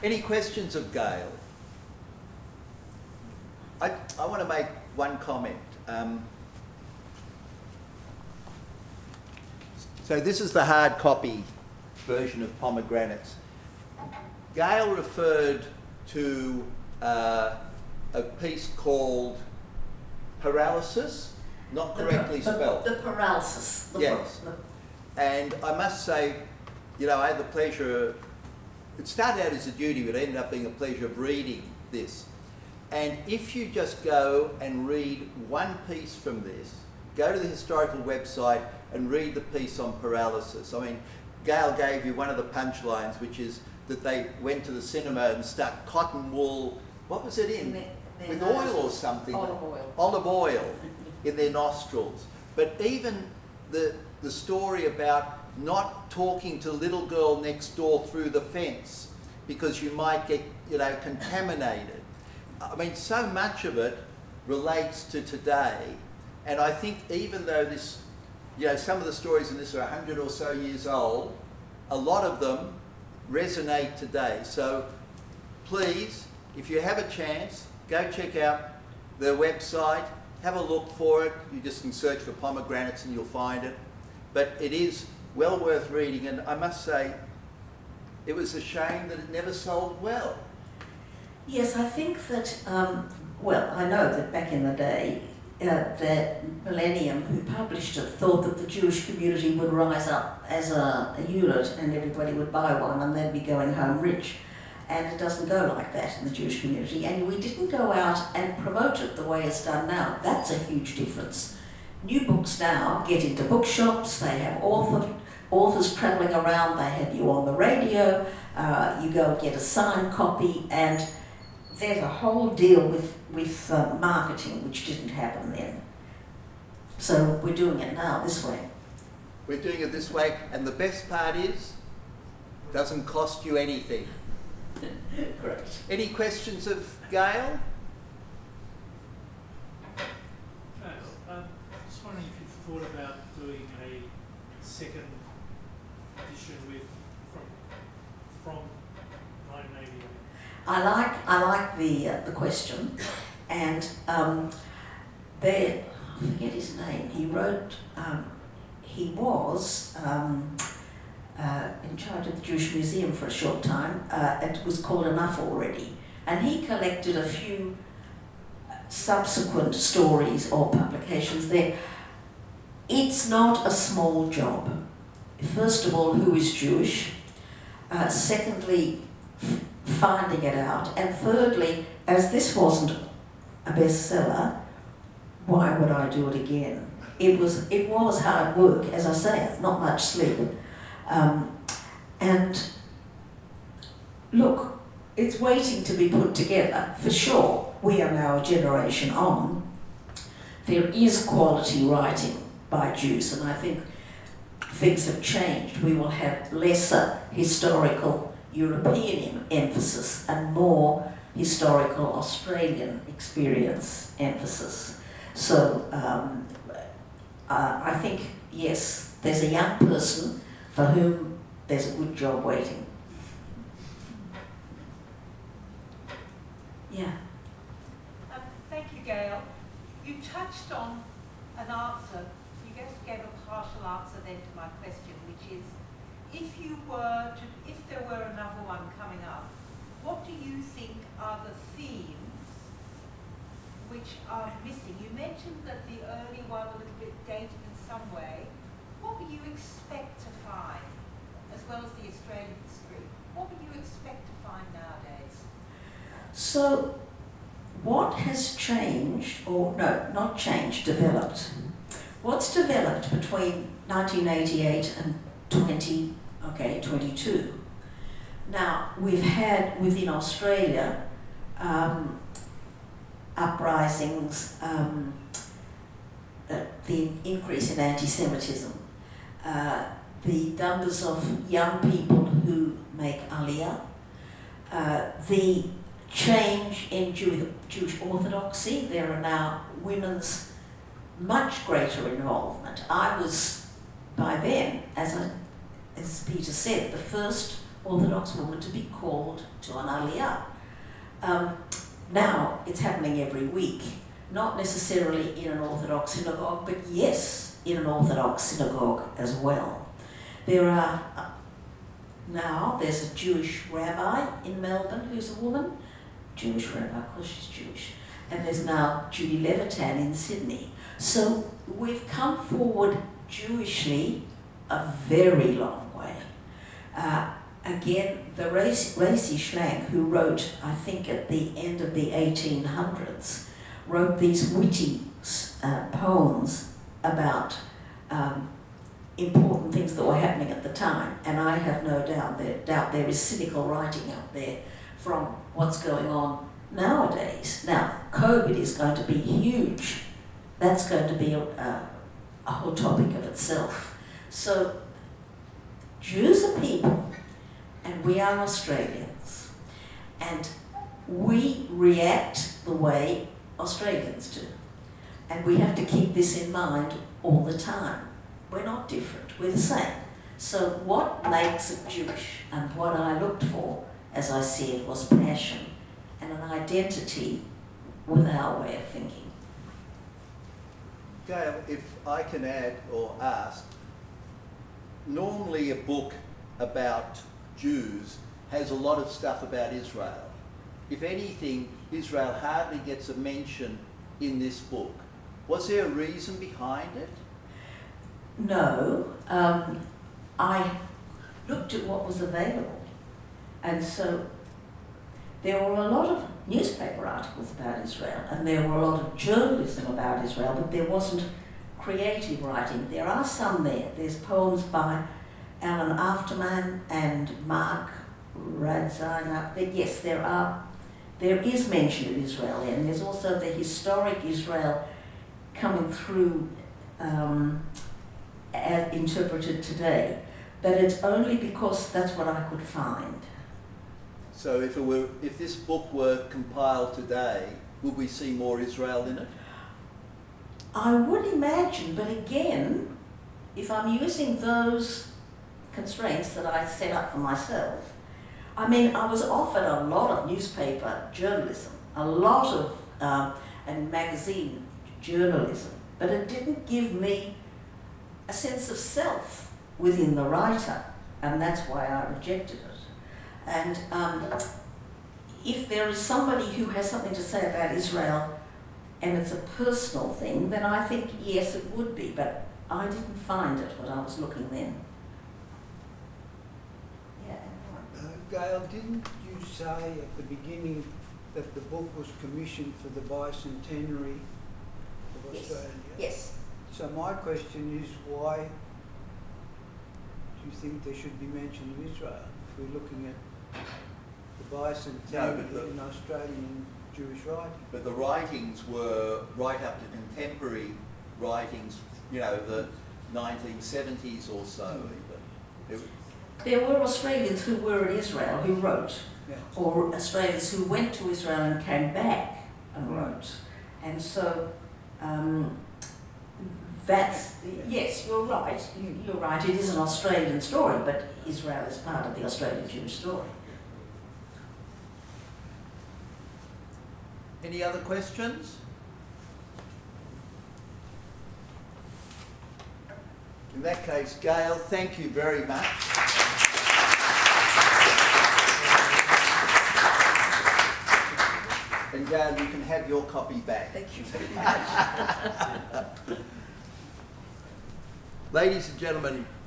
Any questions of Gael? I want to make one comment. So this is the hard copy version of Pomegranates. Gael referred to a piece called Paralysis, not correctly spelled. The paralysis. Yes. And I must say, you know, I had the pleasure, it started out as a duty, but it ended up being a pleasure of reading this. And if you just go and read one piece from this, go to the historical website and read the piece on paralysis. I mean, Gael gave you one of the punchlines, which is that they went to the cinema and stuck cotton wool, what was it in? With oil or something? Olive oil. Olive oil in their nostrils. But even the story about not talking to the little girl next door through the fence because you might get, you know, contaminated. I mean, so much of it relates to today. And I think even though this, you know, some of the stories in this are 100 or so years old, a lot of them resonate today. So please, if you have a chance, go check out their website, have a look for it. You just can search for Pomegranates and you'll find it. But it is well worth reading, and I must say, it was a shame that it never sold well. Yes, I think that, well, I know that back in the day, that Millennium, who published it, thought that the Jewish community would rise up as a unit and everybody would buy one and they'd be going home rich. And it doesn't go like that in the Jewish community. And we didn't go out and promote it the way it's done now. That's a huge difference. New books now get into bookshops, they have authors travelling around, they have you on the radio, you go and get a signed copy, and there's a whole deal with marketing which didn't happen then. So we're doing it now this way. We're doing it this way, and the best part is, it doesn't cost you anything. Correct. Any questions of Gael? Just wondering if you've thought about doing a second edition from 1988. I like the question, and I forget his name. He wrote. He was in charge of the Jewish Museum for a short time. It was called Enough Already, and he collected a few subsequent stories or publications there. It's not a small job. First of all, who is Jewish? Secondly, finding it out. And thirdly, as this wasn't a bestseller, why would I do it again? It was hard work, as I say, not much sleep. And look, it's waiting to be put together, for sure. We are now a generation on. There is quality writing by Jews, and I think things have changed. We will have lesser historical European emphasis and more historical Australian experience emphasis. So I think, yes, there's a young person for whom there's a good job waiting. Yeah. Thank you, Gael. You touched on an answer. You just gave a partial answer then to my question, which is, if there were another one coming up, what do you think are the themes which are missing? You mentioned that the early one a little bit dated in some way. What would you expect to find, as well as the Australian history? What would you expect to find nowadays? So, what has changed, or no, not changed, developed? What's developed between 1988 and 22? Now, we've had within Australia uprisings, the increase in anti-Semitism, the numbers of young people who make Aliyah, the change in Jewish orthodoxy. There are now women's much greater involvement. I was, by then, as Peter said, the first Orthodox woman to be called to an aliyah. Now it's happening every week, not necessarily in an Orthodox synagogue, but yes, in an Orthodox synagogue as well. There's a Jewish rabbi in Melbourne who's a woman, Jewish rabbi, of course she's Jewish, and there's now Judy Levitan in Sydney. So we've come forward Jewishly a very long way. Again, the Racy Schlank, who wrote, I think at the end of the 1800s, wrote these witty poems about important things that were happening at the time, and I have no doubt there is cynical writing out there from what's going on nowadays. Now, COVID is going to be huge. That's going to be a whole topic of itself. So, Jews are people, and we are Australians, and we react the way Australians do. And we have to keep this in mind all the time. We're not different, we're the same. So what makes it Jewish, and what I looked for, as I said, was passion and an identity with our way of thinking. Gail, if I can add or ask, normally a book about Jews has a lot of stuff about Israel. If anything, Israel hardly gets a mention in this book. Was there a reason behind it? No, I looked at what was available, and so there were a lot of newspaper articles about Israel, and there were a lot of journalism about Israel, but there wasn't creative writing. There are some there. There's poems by Alan Afterman and Mark Radzina. Yes, there is mention of Israel, and there's also the historic Israel coming through interpreted today, but it's only because that's what I could find. So if this book were compiled today, would we see more Israel in it? I would imagine, but again, if I'm using those constraints that I set up for myself, I mean, I was offered a lot of newspaper journalism, a lot of and magazine journalism, but it didn't give me a sense of self within the writer, and that's why I rejected it. And if there is somebody who has something to say about Israel and it's a personal thing, then I think yes, it would be, but I didn't find it when I was looking then. Yeah. Gail, didn't you say at the beginning that the book was commissioned for the bicentenary of Australia? Yes. So my question is, why do you think there should be mention of Israel if we're looking at the bicentenary in Australian Jewish writing? But the writings were right up to contemporary writings, you know, the 1970s or so. There were Australians who were in Israel who wrote, Yeah. or Australians who went to Israel and came back and wrote. And so that's, yes, you're right. You're right, it is an Australian story, but Israel is part of the Australian Jewish story. Any other questions? In that case, Gail, thank you very much. And Gail, you can have your copy back. Thank you very much. Ladies and gentlemen,